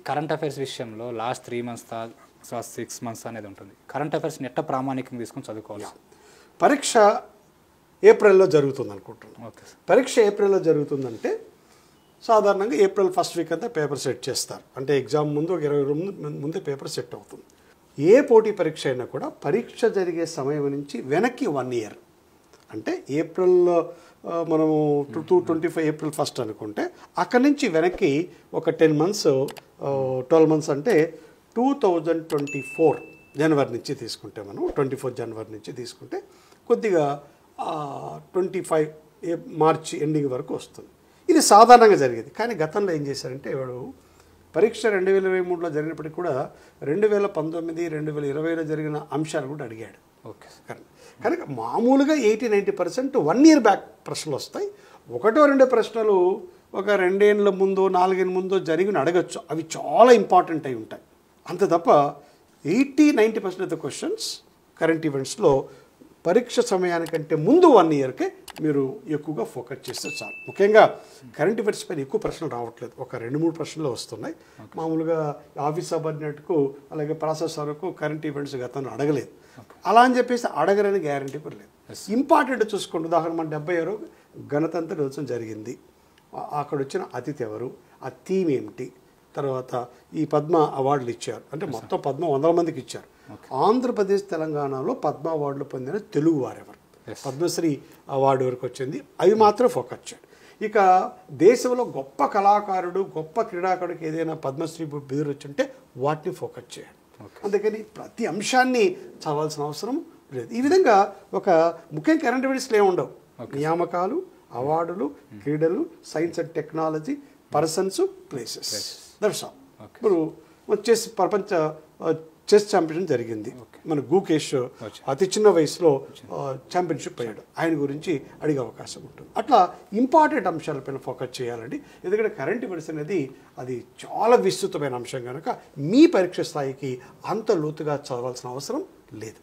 Current affairs విషయంలో last 3 months 6 months అనేది ఉంటుంది. కరెంట్ అఫైర్స్ నెట్ట ప్రామాణికంగా తీసుకొని చదువుకోవాలి. పరీక్ష ఏప్రిల్లో జరుగుతుంది అనుకుంటున్నాను. Okay sir. పరీక్ష ఏప్రిల్లో జరుగుతుందంటే సాధారణంగా ఏప్రిల్ ఫస్ట్ వీక్ అంతా పేపర్ సెట్ చేస్తారు. అంటే ఎగ్జామ్ ముందు ఒక 20 రోజుల ముందే పేపర్ సెట్ అవుతుంది. ఏ పోటీ పరీక్ష అయినా కూడా పరీక్ష జరిగే సమయం నుంచి వెనక్కి 1 ఇయర్, అంటే ఏప్రిల్లో మనము 2025 ఏప్రిల్ 1 అనుకుంటే అక్కడి నుంచి వెనక్కి ఒక 10 మంత్స్ 12 మంత్స్ అంటే 2024 జనవరి నుంచి తీసుకుంటే మనం 24 జనవరి నుంచి తీసుకుంటే కొద్దిగా 25 మార్చి ఎండింగ్ వరకు వస్తుంది. ఇది సాధారణంగా జరిగేది. కానీ గతంలో ఏం చేశారంటే వాడు పరీక్ష 2023లో జరిగినప్పటికీ కూడా 2019 2020లో జరిగిన అంశాలు కూడా అడిగాడు. ఓకే కనుక మామూలుగా 80-90% 1 ఇయర్ బ్యాక్ ప్రశ్నలు వస్తాయి. 1-2 ప్రశ్నలు ఒక 2 ఏళ్ళ ముందు 4 ఏళ్ళ ముందు జరిగిన అడగచ్చు. అవి చాలా ఇంపార్టెంట్ అయి ఉంటాయి. అంత తప్ప 80-90% ఆఫ్ ద క్వశ్చన్స్ కరెంట్ ఈవెంట్స్లో పరీక్ష సమయానికంటే ముందు 1 ఇయర్కే మీరు ఎక్కువగా ఫోకస్ చేస్తే చాలు. ముఖ్యంగా కరెంట్ అఫైర్స్ పైన ఎక్కువ ప్రశ్నలు రావట్లేదు. ఒక 2-3 ప్రశ్నలు వస్తున్నాయి. మామూలుగా ఆఫీస్ సబార్డినేట్కు అలాగే ప్రాసెసర్కు కరెంట్ ఈవెంట్స్ గతంలో అడగలేదు. అలా అని చెప్పేసి అడగరని గ్యారంటీ కూడా లేదు. ఇంపార్టెంట్ చూసుకోండి. ఉదాహరణ మన 76 గణతంత్ర దినోత్సవం జరిగింది. అక్కడ వచ్చిన అతిథి ఎవరు, ఆ థీమ్ ఏమిటి, తర్వాత ఈ పద్మ అవార్డులు ఇచ్చారు. అంటే మొత్తం పద్మ 100 మందికి ఇచ్చారు. ఆంధ్రప్రదేశ్ తెలంగాణలో పద్మ అవార్డులు పొందిన తెలుగు వారెవరు, పద్మశ్రీ అవార్డు వరకు వచ్చింది. అవి మాత్రం ఫోకస్ చేయండి. ఇక దేశంలో గొప్ప కళాకారుడు గొప్ప క్రీడాకారుడికి ఏదైనా పద్మశ్రీ బిరుదు వచ్చింటే వాటిని ఫోకస్ చేయండి. అందుకని ప్రతి అంశాన్ని చదవాల్సిన అవసరం లేదు. ఈ విధంగా ఒక ముఖ్యంగా కరెంట్ అఫైర్స్లో ఏముండవు. నియామకాలు, అవార్డులు, క్రీడలు, science and technology, persons, places, that's all. ఇప్పుడు చెస్ ప్రపంచ చెస్ ఛాంపియన్షిప్ జరిగింది. మన గూకేష్ అతి చిన్న వయసులో ఛాంపియన్షిప్ అయ్యాడు. ఆయన గురించి అడిగే అవకాశం ఉంటుంది. అట్లా ఇంపార్టెంట్ అంశాలపైన ఫోకస్ చేయాలండి. ఎందుకంటే కరెంట్ అఫైర్స్ అనేది అది చాలా విస్తృతమైన అంశం కనుక మీ పరీక్ష స్థాయికి అంత లోతుగా చదవాల్సిన అవసరం లేదు.